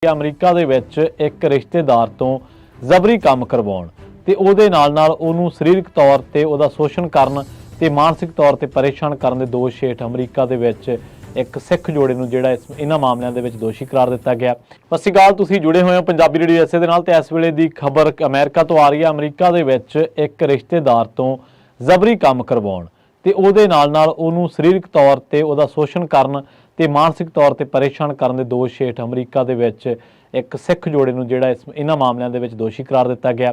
America ਦੇ ਵਿੱਚ ਇੱਕ ਰਿਸ਼ਤੇਦਾਰ ਤੋਂ ਜ਼ਬਰੀ ਕੰਮ ਕਰਵਾਉਣ ਤੇ ਉਹਦੇ ਨਾਲ ਉਹਨੂੰ ਸਰੀਰਕ ਤੌਰ ਤੇ ਉਹਦਾ ਸ਼ੋਸ਼ਣ ਕਰਨ ਤੇ ਮਾਨਸਿਕ ਤੌਰ ਤੇ ਪਰੇਸ਼ਾਨ ਕਰਨ ਦੇ ਦੋਸ਼ ਹੇਠ ਅਮਰੀਕਾ ਦੇ ਵਿੱਚ ਇੱਕ ਸਿੱਖ ਜੋੜੇ ਨੂੰ ਜਿਹੜਾ ਇਹਨਾਂ ਮਾਮਲਿਆਂ ਦੇ ਵਿੱਚ ਦੋਸ਼ੀ ਕਰਾਰ ਦਿੱਤਾ ਗਿਆ। ਸਤਿ ਸ਼੍ਰੀ ਅਕਾਲ, ਤੁਸੀਂ ਜੁੜੇ ਹੋਏ ਹੋ ਪੰਜਾਬੀ ਰੇਡੀਓ ਐਸਏ ਦੇ ਨਾਲ ਤੇ ਇਸ ਵੇਲੇ ਦੀ ਖਬਰ ਅਮਰੀਕਾ ਤੋਂ ਆ ਰਹੀ ਹੈ। ਅਮਰੀਕਾ ਦੇ ਵਿੱਚ ਇੱਕ ਰਿਸ਼ਤੇਦਾਰ ਤੋਂ ਜ਼ਬਰੀ ਕੰਮ ਕਰਵਾਉਣ ਤੇ ਉਹਦੇ ਨਾਲ ਉਹਨੂੰ ਸਰੀਰਕ ਤੌਰ ਤੇ ਉਹਦਾ ਸ਼ੋਸ਼ਣ ਕਰਨ ਤੇ ਮਾਨਸਿਕ ਤੌਰ ਤੇ ਪਰੇਸ਼ਾਨ ਕਰਨ ਦੇ ਦੋਸ਼ ਹੇਠ ਅਮਰੀਕਾ ਦੇ ਵਿੱਚ ਇੱਕ ਸਿੱਖ ਜੋੜੇ ਨੂੰ ਜਿਹੜਾ ਇਹਨਾਂ ਮਾਮਲਿਆਂ ਦੇ ਵਿੱਚ ਦੋਸ਼ੀ ਕਰਾਰ ਦਿੱਤਾ ਗਿਆ।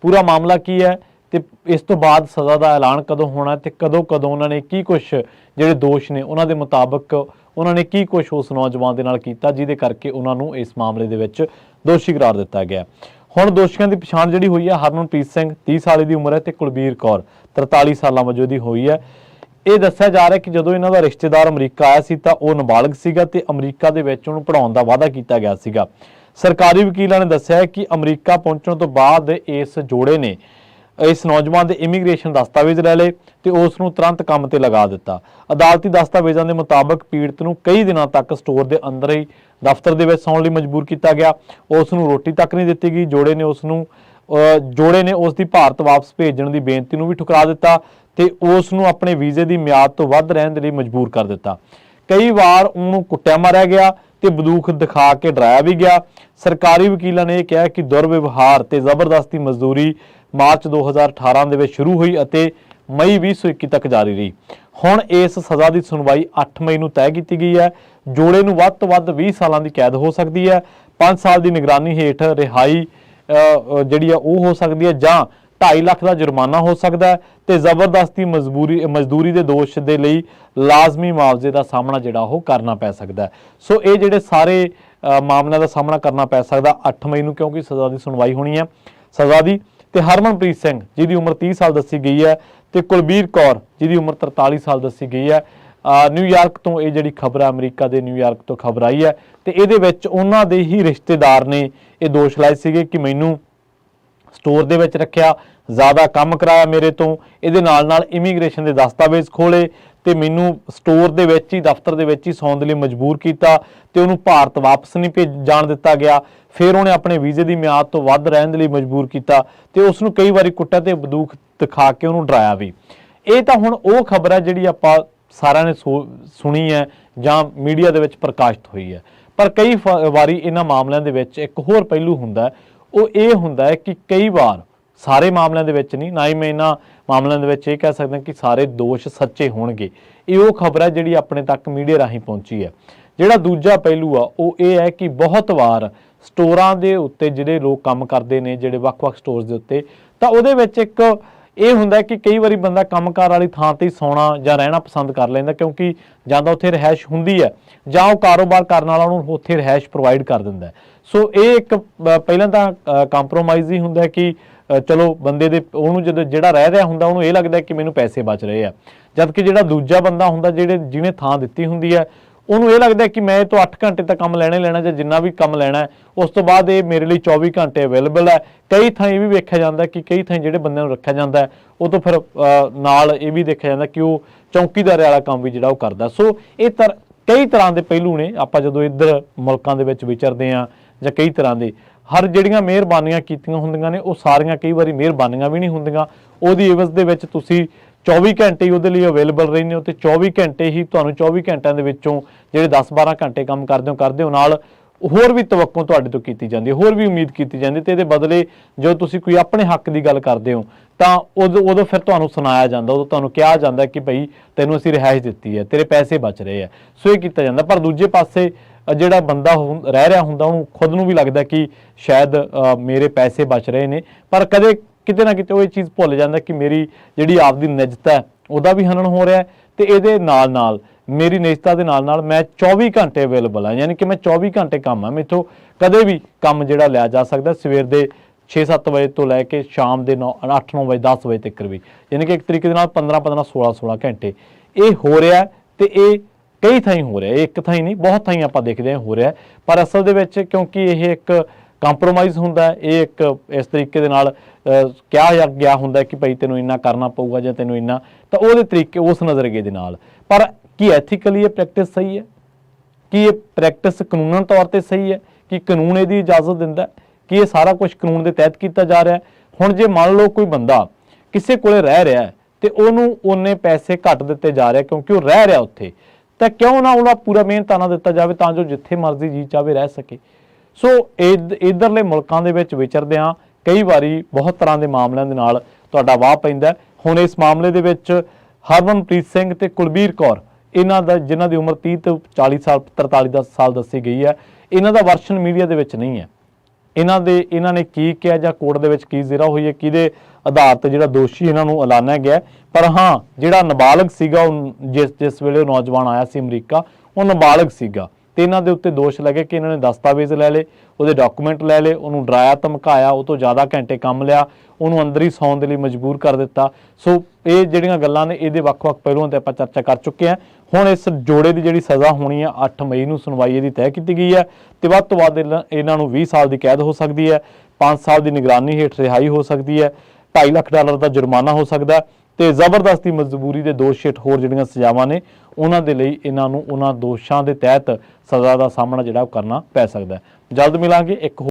ਪੂਰਾ ਮਾਮਲਾ ਕੀ ਹੈ ਤੇ ਇਸ ਤੋਂ ਬਾਅਦ ਸਜ਼ਾ ਦਾ ਐਲਾਨ ਕਦੋਂ ਹੋਣਾ ਤੇ ਕਦੋਂ ਉਹਨਾਂ ਨੇ ਕੀ ਕੁਝ ਜਿਹੜੇ ਦੋਸ਼ ਨੇ ਉਹਨਾਂ ਦੇ ਮੁਤਾਬਕ ਉਹਨਾਂ ਨੇ ਕੀ ਕੁਝ ਉਸ ਨੌਜਵਾਨ ਦੇ ਨਾਲ ਕੀਤਾ ਜਿਹਦੇ ਕਰਕੇ ਉਹਨਾਂ ਨੂੰ ਇਸ ਮਾਮਲੇ ਦੇ ਵਿੱਚ ਦੋਸ਼ੀ ਕਰਾਰ ਦਿੱਤਾ ਗਿਆ। ਹੁਣ ਦੋਸ਼ੀਆਂ ਦੀ ਪਛਾਣ ਜਿਹੜੀ ਹੋਈ ਹੈ, ਹਰਮਨਪ੍ਰੀਤ ਸਿੰਘ 30 ਸਾਲ ਦੀ ਉਮਰ ਹੈ ਤੇ ਕੁਲਬੀਰ ਕੌਰ 43 ਸਾਲਾਂ ਵਜੋਂ ਦੀ ਹੋਈ ਹੈ। ਇਹ ਦੱਸਿਆ ਜਾ ਰਿਹਾ ਕਿ ਜਦੋਂ ਇਹਨਾਂ ਦਾ ਰਿਸ਼ਤੇਦਾਰ ਅਮਰੀਕਾ ਆਇਆ ਸੀ ਤਾਂ ਉਹ ਨਾਬਾਲਗ ਸੀਗਾ ਤੇ ਅਮਰੀਕਾ ਦੇ ਵਿੱਚ ਉਹਨੂੰ ਪੜਾਉਣ ਦਾ ਵਾਅਦਾ ਕੀਤਾ ਗਿਆ ਸੀਗਾ। ਸਰਕਾਰੀ ਵਕੀਲਾਂ ਨੇ ਦੱਸਿਆ ਕਿ ਅਮਰੀਕਾ ਪਹੁੰਚਣ ਤੋਂ ਬਾਅਦ ਇਸ ਜੋੜੇ ਨੇ ਇਸ ਨੌਜਵਾਨ ਦੇ ਇਮੀਗ੍ਰੇਸ਼ਨ ਦਸਤਾਵੇਜ਼ ਲੈ ਲਏ ਤੇ ਉਸ ਨੂੰ ਤੁਰੰਤ ਕੰਮ ਤੇ ਲਗਾ ਦਿੱਤਾ। ਅਦਾਲਤੀ ਦਸਤਾਵੇਜ਼ਾਂ ਦੇ ਮੁਤਾਬਕ ਪੀੜਤ ਨੂੰ ਕਈ ਦਿਨਾਂ ਤੱਕ ਸਟੋਰ ਦੇ ਅੰਦਰ ਹੀ ਦਫ਼ਤਰ ਦੇ ਵਿੱਚ ਸੌਣ ਲਈ ਮਜਬੂਰ ਕੀਤਾ ਗਿਆ। ਉਸ ਨੂੰ ਰੋਟੀ ਤੱਕ ਨਹੀਂ ਦਿੱਤੀ ਗਈ। ਜੋੜੇ ਨੇ ਉਸ ਦੀ ਭਾਰਤ ਵਾਪਸ ਭੇਜਣ ਦੀ ਬੇਨਤੀ ਨੂੰ ਵੀ ਠੁਕਰਾ ਦਿੱਤਾ ਤੇ ਉਸ ਨੂੰ ਆਪਣੇ ਵੀਜ਼ੇ ਦੀ ਮਿਆਦ ਤੋਂ ਵੱਧ ਰਹਿਣ ਦੇ ਲਈ ਮਜਬੂਰ ਕਰ ਦਿੱਤਾ। ਕਈ ਵਾਰ ਉਹਨੂੰ ਕੁੱਟਿਆ ਮਾਰਿਆ ਗਿਆ ਤੇ ਬੰਦੂਕ ਦਿਖਾ ਕੇ ਡਰਾਇਆ ਵੀ ਗਿਆ। ਸਰਕਾਰੀ ਵਕੀਲਾਂ ਨੇ ਇਹ ਕਿਹਾ ਕਿ ਦੁਰਵਿਵਹਾਰ ਤੇ ਜ਼ਬਰਦਸਤੀ ਮਜ਼ਦੂਰੀ ਮਾਰਚ 2018 ਦੇ ਵਿੱਚ ਸ਼ੁਰੂ ਹੋਈ ਅਤੇ ਮਈ 2021 ਤੱਕ ਜਾਰੀ ਰਹੀ। ਹੁਣ ਇਸ ਸਜ਼ਾ ਦੀ ਸੁਣਵਾਈ 8 ਮਈ ਨੂੰ ਤੈਅ ਕੀਤੀ ਗਈ ਹੈ। ਜੋੜੇ ਨੂੰ ਵੱਧ ਤੋਂ ਵੱਧ 20 ਸਾਲਾਂ ਦੀ ਕੈਦ ਹੋ ਸਕਦੀ ਹੈ, 5 ਸਾਲ ਦੀ ਨਿਗਰਾਨੀ ਹੇਠ ਰਿਹਾਈ ਜਿਹੜੀ ਆ ਉਹ ਹੋ ਸਕਦੀ ਹੈ ਜਾਂ 2.5 ਲੱਖ ਦਾ ਜੁਰਮਾਨਾ ਹੋ ਸਕਦਾ ਹੈ ਤੇ ਜ਼ਬਰਦਸਤੀ ਮਜ਼ਦੂਰੀ ਦੇ ਦੋਸ਼ ਦੇ ਲਈ ਲਾਜ਼ਮੀ ਮੁਆਵਜ਼ੇ ਦਾ ਸਾਹਮਣਾ ਜਿਹੜਾ ਉਹ ਕਰਨਾ ਪੈ ਸਕਦਾ ਹੈ। ਸੋ ਇਹ ਜਿਹੜੇ ਸਾਰੇ ਮਾਮਲਿਆਂ ਦਾ ਸਾਹਮਣਾ ਕਰਨਾ ਪੈ ਸਕਦਾ 8 ਮਈ ਨੂੰ, ਕਿਉਂਕਿ ਸਜ਼ਾ ਦੀ ਸੁਣਵਾਈ ਹੋਣੀ ਹੈ ਸਜ਼ਾ ਦੀ। ਤੇ ਹਰਮਨਪ੍ਰੀਤ ਸਿੰਘ ਜਿਹਦੀ ਉਮਰ 30 ਸਾਲ ਦੱਸੀ ਗਈ ਹੈ ਤੇ ਕੁਲਬੀਰ ਕੌਰ ਜਿਹਦੀ ਉਮਰ 43 ਸਾਲ ਦੱਸੀ ਗਈ ਹੈ। ਨਿਊਯਾਰਕ ਤੋਂ ਇਹ ਜਿਹੜੀ ਖਬਰ ਹੈ, ਅਮਰੀਕਾ ਦੇ ਨਿਊਯਾਰਕ ਤੋਂ ਖਬਰ ਆਈ ਹੈ ਤੇ ਇਹਦੇ ਵਿੱਚ ਉਹਨਾਂ ਦੇ ਹੀ ਰਿਸ਼ਤੇਦਾਰ ਨੇ ਇਹ ਦੋਸ਼ ਲਾਏ ਸੀਗੇ ਕਿ ਮੈਨੂੰ ਸਟੋਰ ਦੇ ਵਿੱਚ ਰੱਖਿਆ, ਜ਼ਿਆਦਾ ਕੰਮ ਕਰਾਇਆ ਮੇਰੇ ਤੋਂ, ਇਹਦੇ ਨਾਲ ਇਮੀਗ੍ਰੇਸ਼ਨ ਦੇ ਦਸਤਾਵੇਜ਼ ਖੋਲੇ ਤੇ ਮੈਨੂੰ ਸਟੋਰ ਦੇ ਵਿੱਚ ਹੀ ਦਫ਼ਤਰ ਦੇ ਵਿੱਚ ਹੀ ਸੌਣ ਦੇ ਲਈ ਮਜਬੂਰ ਕੀਤਾ ਤੇ ਉਹਨੂੰ ਭਾਰਤ ਵਾਪਸ ਨਹੀਂ ਜਾਣ ਦਿੱਤਾ ਗਿਆ। ਫਿਰ ਉਹਨੇ ਆਪਣੇ ਵੀਜ਼ੇ ਦੀ ਮਿਆਦ ਤੋਂ ਵੱਧ ਰਹਿਣ ਦੇ ਲਈ ਮਜਬੂਰ ਕੀਤਾ ਤੇ ਉਸ ਨੂੰ ਕਈ ਵਾਰੀ ਕੁੱਟਿਆ ਤੇ ਬੰਦੂਕ ਦਿਖਾ ਕੇ ਉਹਨੂੰ ਡਰਾਇਆ ਵੀ। ਇਹ ਤਾਂ ਹੁਣ ਉਹ ਖਬਰ ਹੈ ਜਿਹੜੀ ਆਪਾਂ ਸਾਰਿਆਂ ਨੇ ਸੁਣੀ ਹੈ ਜਾਂ ਮੀਡੀਆ ਦੇ ਵਿੱਚ ਪ੍ਰਕਾਸ਼ਿਤ ਹੋਈ ਹੈ। ਪਰ ਕਈ ਵਾਰੀ ਇਹਨਾਂ ਮਾਮਲਿਆਂ ਦੇ ਵਿੱਚ ਇੱਕ ਹੋਰ ਪਹਿਲੂ ਹੁੰਦਾ, ਉਹ ਇਹ ਹੁੰਦਾ ਹੈ ਕਿ ਕਈ ਵਾਰ ਸਾਰੇ ਮਾਮਲਿਆਂ ਦੇ ਵਿੱਚ ਨਹੀਂ, ਨਾ ਹੀ ਮੈਂ ਇਹਨਾਂ ਮਾਮਲਿਆਂ ਦੇ ਵਿੱਚ ਇਹ ਕਹਿ ਸਕਦਾ ਕਿ ਸਾਰੇ ਦੋਸ਼ ਸੱਚੇ ਹੋਣਗੇ। ਇਹ ਉਹ ਖਬਰ ਹੈ ਜਿਹੜੀ ਆਪਣੇ ਤੱਕ ਮੀਡੀਆ ਰਾਹੀਂ ਪਹੁੰਚੀ ਹੈ। ਜਿਹੜਾ ਦੂਜਾ ਪਹਿਲੂ ਆ ਉਹ ਇਹ ਹੈ ਕਿ ਬਹੁਤ ਵਾਰ ਸਟੋਰਾਂ ਦੇ ਉੱਤੇ ਜਿਹੜੇ ਲੋਕ ਕੰਮ ਕਰਦੇ ਨੇ, ਜਿਹੜੇ ਵੱਖ-ਵੱਖ ਸਟੋਰਸ ਦੇ ਉੱਤੇ, ਤਾਂ ਉਹਦੇ ਵਿੱਚ ਇੱਕ ਇਹ ਹੁੰਦਾ ਕਿ ਕਈ ਵਾਰੀ ਬੰਦਾ ਕੰਮਕਾਰ ਵਾਲੀ ਥਾਂ ਤੇ ਸੌਣਾ ਜਾਂ ਰਹਿਣਾ ਪਸੰਦ ਕਰ ਲੈਂਦਾ, ਕਿਉਂਕਿ ਜਾਂ ਤਾਂ ਉੱਥੇ ਰਿਹਾਇਸ਼ ਹੁੰਦੀ ਹੈ ਜਾਂ ਉਹ ਕਾਰੋਬਾਰ ਕਰਨ ਵਾਲਾ ਉਹਨੂੰ ਉੱਥੇ ਰਿਹਾਇਸ਼ ਪ੍ਰੋਵਾਈਡ ਕਰ ਦਿੰਦਾ। ਸੋ ਇਹ ਇੱਕ ਪਹਿਲਾਂ ਤਾਂ ਕੰਪਰੋਮਾਈਜ਼ ਹੀ ਹੁੰਦਾ ਕਿ ਚਲੋ ਬੰਦੇ ਦੇ ਉਹਨੂੰ ਜਦੋਂ ਜਿਹੜਾ ਰਹਿ ਰਿਹਾ ਹੁੰਦਾ ਉਹਨੂੰ ਇਹ ਲੱਗਦਾ ਕਿ ਮੈਨੂੰ ਪੈਸੇ ਬਚ ਰਹੇ ਆ, ਜਦ ਕਿ ਜਿਹੜਾ ਦੂਜਾ ਬੰਦਾ ਹੁੰਦਾ ਜਿਹਨੇ ਥਾਂ ਦਿੱਤੀ ਹੁੰਦੀ ਹੈ ਉਹਨੂੰ ਇਹ ਲੱਗਦਾ ਕਿ ਮੈਂ ਇਹ ਤੋਂ 8 ਘੰਟੇ ਤੱਕ ਕੰਮ ਲੈਣਾ ਜਾਂ ਜਿੰਨਾ ਵੀ ਕੰਮ ਲੈਣਾ ਉਸ ਤੋਂ ਬਾਅਦ ਇਹ ਮੇਰੇ ਲਈ 24 ਘੰਟੇ ਅਵੇਲੇਬਲ ਹੈ। ਕਈ ਥਾਂ ਇਹ ਵੀ ਵੇਖਿਆ ਜਾਂਦਾ ਕਿ ਕਈ ਥਾਂ ਜਿਹੜੇ ਬੰਦਿਆਂ ਨੂੰ ਰੱਖਿਆ ਜਾਂਦਾ ਉਹ ਤੋਂ ਫਿਰ ਨਾਲ ਇਹ ਵੀ ਦੇਖਿਆ ਜਾਂਦਾ ਕਿ ਉਹ ਚੌਂਕੀਦਾਰ ਵਾਲਾ ਕੰਮ ਵੀ ਜਿਹੜਾ ਉਹ ਕਰਦਾ। ਸੋ ਇਹ ਕਈ ਤਰ੍ਹਾਂ ਦੇ ਪਹਿਲੂ ਨੇ। ਆਪਾਂ ਜਦੋਂ ਇੱਧਰ ਮੁਲਕਾਂ ਦੇ ਵਿੱਚ ਵਿਚਰਦੇ ਹਾਂ ਜਾਂ ਕਈ ਤਰ੍ਹਾਂ ਦੇ ਜਿਹੜੀਆਂ ਮਿਹਰਬਾਨੀਆਂ ਕੀਤੀਆਂ ਹੁੰਦੀਆਂ ਨੇ ਉਹ ਸਾਰੀਆਂ ਕਈ ਵਾਰੀ ਮਿਹਰਬਾਨੀਆਂ ਵੀ ਨਹੀਂ ਹੁੰਦੀਆਂ। ਉਹਦੀ ਇਵਜ਼ ਦੇ ਵਿੱਚ ਤੁਸੀਂ 24 ਘੰਟੇ ਹੀ ਉਹਦੇ ਲਈ ਅਵੇਲੇਬਲ ਰਹਿੰਦੇ ਹੋ ਤੇ 24 ਘੰਟੇ ਹੀ ਤੁਹਾਨੂੰ 24 ਘੰਟਿਆਂ ਦੇ ਵਿੱਚੋਂ ਜਿਹੜੇ 10-12 ਘੰਟੇ ਕੰਮ ਕਰਦੇ ਹੋ ਨਾਲ ਹੋਰ ਵੀ ਤਵੱਕੋਂ ਤੁਹਾਡੇ ਤੋਂ ਕੀਤੀ ਜਾਂਦੀ ਹੈ, ਹੋਰ ਵੀ ਉਮੀਦ ਕੀਤੀ ਜਾਂਦੀ ਤੇ ਇਹਦੇ ਬਦਲੇ ਜਦੋਂ ਤੁਸੀਂ ਕੋਈ ਆਪਣੇ ਹੱਕ ਦੀ ਗੱਲ ਕਰਦੇ ਹੋ ਤਾਂ ਉਦੋਂ ਫਿਰ ਤੁਹਾਨੂੰ ਸੁਣਾਇਆ ਜਾਂਦਾ, ਉਦੋਂ ਤੁਹਾਨੂੰ ਕਿਹਾ ਜਾਂਦਾ ਕਿ ਭਈ ਤੈਨੂੰ ਅਸੀਂ ਰਿਹਾਇਸ਼ ਦਿੱਤੀ ਹੈ, ਤੇਰੇ ਪੈਸੇ ਬਚ ਰਹੇ ਆ। ਸੋ ਇਹ ਕੀਤਾ ਜਾਂਦਾ। ਪਰ ਦੂਜੇ ਪਾਸੇ ਜਿਹੜਾ ਬੰਦਾ ਰਹਿ ਰਿਹਾ ਹੁੰਦਾ ਉਹਨੂੰ ਖੁਦ ਨੂੰ ਵੀ ਲੱਗਦਾ ਕਿ ਸ਼ਾਇਦ ਮੇਰੇ ਪੈਸੇ ਬਚ ਰਹੇ ਨੇ, ਪਰ ਕਦੇ ਕਿਤੇ ਨਾ ਕਿਤੇ ਉਹ ਇਹ ਚੀਜ਼ ਭੁੱਲ ਜਾਂਦਾ ਕਿ ਮੇਰੀ ਜਿਹੜੀ ਆਪਦੀ ਨਿੱਜਤ ਹੈ ਉਹਦਾ ਵੀ ਹਨਨ ਹੋ ਰਿਹਾ ਤੇ ਇਹਦੇ ਨਾਲ ਮੇਰੀ ਨਿੱਜਤਾ ਦੇ ਨਾਲ ਮੈਂ 24 ਘੰਟੇ ਅਵੇਲੇਬਲ ਹਾਂ, ਯਾਨੀ ਕਿ ਮੈਂ 24 ਘੰਟੇ ਕੰਮ ਆ, ਮੈਥੋਂ ਕਦੇ ਵੀ ਕੰਮ ਜਿਹੜਾ ਲਿਆ ਜਾ ਸਕਦਾ, ਸਵੇਰ ਦੇ 6-7 ਵਜੇ ਤੋਂ ਲੈ ਕੇ ਸ਼ਾਮ ਦੇ 8-9 ਵਜੇ 10 ਵਜੇ ਤੱਕ ਵੀ, ਯਾਨੀ ਕਿ ਇੱਕ ਤਰੀਕੇ ਦੇ ਨਾਲ 15-15 16-16 ਘੰਟੇ ਇਹ ਹੋ ਰਿਹਾ ਤੇ ਇਹ ਕਈ ਥਾਈਂ ਹੋ ਰਿਹਾ, ਇੱਕ ਥਾਈਂ ਨਹੀਂ ਬਹੁਤ ਥਾਈਂ ਆਪਾਂ ਦੇਖਦੇ ਹਾਂ ਹੋ ਰਿਹਾ। ਪਰ ਅਸਲ ਦੇ ਵਿੱਚ ਕਿਉਂਕਿ ਇਹ ਇੱਕ ਕੰਪਰੋਮਾਈਜ਼ ਹੁੰਦਾ, ਇਹ ਇੱਕ ਇਸ ਤਰੀਕੇ ਦੇ ਨਾਲ ਕਿਹਾ ਗਿਆ ਹੁੰਦਾ ਕਿ ਭਾਈ ਤੈਨੂੰ ਇੰਨਾ ਕਰਨਾ ਪਊਗਾ ਜਾਂ ਤੈਨੂੰ ਇੰਨਾ, ਤਾਂ ਉਹਦੇ ਤਰੀਕੇ ਉਸ ਨਜ਼ਰੀਏ ਦੇ ਨਾਲ। ਪਰ ਕੀ ਐਥੀਕਲੀ ਇਹ ਪ੍ਰੈਕਟਿਸ ਸਹੀ ਹੈ? ਕਿ ਇਹ ਪ੍ਰੈਕਟਿਸ ਕਾਨੂੰਨੀ ਤੌਰ ਤੇ ਸਹੀ ਹੈ? ਕਿ ਕਾਨੂੰਨ ਇਹਦੀ ਇਜਾਜ਼ਤ ਦਿੰਦਾ ਹੈ ਕਿ ਇਹ ਸਾਰਾ ਕੁਝ ਕਾਨੂੰਨ ਦੇ ਤਹਿਤ ਕੀਤਾ ਜਾ ਰਿਹਾ ਹੈ। ਹੁਣ ਜੇ ਮੰਨ ਲਓ ਕੋਈ ਬੰਦਾ ਕਿਸੇ ਕੋਲੇ ਰਹਿ ਰਿਹਾ ਹੈ ਤੇ ਉਹਨੂੰ ਉਹਨੇ ਪੈਸੇ ਘੱਟ ਦਿੱਤੇ ਜਾ ਰਹੇ ਕਿਉਂਕਿ ਉਹ ਰਹਿ ਰਿਹਾ ਉੱਥੇ, ਤਾਂ ਕਿਉਂ ਨਾ ਉਹਦਾ ਪੂਰਾ ਮਿਹਨਤਾਨਾ ਦਿੱਤਾ ਜਾਵੇ ਤਾਂ ਜੋ ਜਿੱਥੇ ਮਰਜ਼ੀ ਜੀ ਚਾਹੇ ਰਹਿ ਸਕੇ। ਸੋ ਇਧਰਲੇ ਮੁਲਕਾਂ ਦੇ ਵਿੱਚ ਵਿਚਰਦਿਆਂ ਕਈ ਵਾਰੀ ਬਹੁਤ ਤਰ੍ਹਾਂ ਦੇ ਮਾਮਲਿਆਂ ਦੇ ਨਾਲ ਤੁਹਾਡਾ ਵਾਹ ਪੈਂਦਾ। ਹੁਣ ਇਸ ਮਾਮਲੇ ਦੇ ਵਿੱਚ ਹਰਮਨਪ੍ਰੀਤ ਸਿੰਘ ਤੇ ਕੁਲਬੀਰ ਕੌਰ, ਇਹਨਾਂ ਦਾ ਜਿਨ੍ਹਾਂ ਦੀ ਉਮਰ 30 ਤੋਂ 40 ਸਾਲ 43 ਸਾਲ ਦੱਸੀ ਗਈ ਹੈ, ਇਹਨਾਂ ਦਾ ਵਰਸ਼ਨ ਮੀਡੀਆ ਦੇ ਵਿੱਚ ਨਹੀਂ ਹੈ। ਇਹਨਾਂ ਨੇ ਕੀ ਕਿਹਾ ਜਾਂ ਕੋਰਟ ਦੇ ਵਿੱਚ ਕੀ ਜ਼ਿਰਾ ਹੋਈ ਹੈ, ਕਿਹਦੇ ਆਧਾਰ ਤੇ ਜਿਹੜਾ ਦੋਸ਼ੀ ਇਹਨਾਂ ਨੂੰ ਐਲਾਨਿਆ ਗਿਆ। ਪਰ ਹਾਂ, ਜਿਹੜਾ ਨਾਬਾਲਗ ਸੀਗਾ, ਜਿਸ ਵੇਲੇ ਉਹ ਨੌਜਵਾਨ ਆਇਆ ਸੀ ਅਮਰੀਕਾ, ਉਹ ਨਾਬਾਲਗ ਸੀਗਾ ਤੇ ਇਹਨਾਂ ਦੇ ਉੱਤੇ ਦੋਸ਼ ਲੱਗੇ ਕਿ ਇਹਨਾਂ ਨੇ ਦਸਤਾਵੇਜ਼ ਲੈ ਲਏ, ਉਹਦੇ ਡਾਕੂਮੈਂਟ ਲੈ ਲਏ, ਉਹਨੂੰ ਡਰਾਇਆ ਧਮਕਾਇਆ, ਉਹ ਤੋਂ ਜ਼ਿਆਦਾ ਘੰਟੇ ਕੰਮ ਲਿਆ, ਉਹਨੂੰ ਅੰਦਰ ਹੀ ਸੌਣ ਦੇ ਲਈ ਮਜਬੂਰ ਕਰ ਦਿੱਤਾ। ਸੋ ਇਹ ਜਿਹੜੀਆਂ ਗੱਲਾਂ ਨੇ ਇਹਦੇ ਵੱਖ-ਵੱਖ ਪਹਿਲੂਆਂ ਤੇ ਆਪਾਂ ਚਰਚਾ ਕਰ ਚੁੱਕੇ ਹਾਂ। ਹੁਣ ਇਸ ਜੋੜੇ ਦੀ ਜਿਹੜੀ ਸਜ਼ਾ ਹੋਣੀ ਹੈ 8 ਮਈ ਨੂੰ ਸੁਣਵਾਈ ਇਹਦੀ ਤੈਅ ਕੀਤੀ ਗਈ ਹੈ ਤੇ ਵੱਧ ਤੋਂ ਵੱਧ ਇਹਨਾਂ ਨੂੰ 20 ਸਾਲ ਦੀ ਕੈਦ ਹੋ ਸਕਦੀ ਹੈ, 5 ਸਾਲ ਦੀ ਨਿਗਰਾਨੀ ਹੇਠ ਰਿਹਾਈ ਹੋ ਸਕਦੀ ਹੈ, $2.5 ਲੱਖ ਦਾ ਜੁਰਮਾਨਾ ਹੋ ਸਕਦਾ ਤੇ ਜ਼ਬਰਦਸਤੀ ਮਜਬੂਰੀ ਦੇ ਦੋਸ਼ ਹੇਠ ਹੋਰ ਜਿਹੜੀਆਂ ਸਜ਼ਾਵਾਂ ਨੇ ਉਹਨਾਂ ਦੇ ਲਈ ਇਹਨਾਂ ਨੂੰ ਉਹਨਾਂ ਦੋਸ਼ਾਂ ਦੇ ਤਹਿਤ ਸਜ਼ਾ ਦਾ ਸਾਹਮਣਾ ਜਿਹੜਾ ਉਹ ਕਰਨਾ ਪੈ ਸਕਦਾ ਹੈ। ਜਲਦ ਮਿਲਾਂਗੇ ਇੱਕ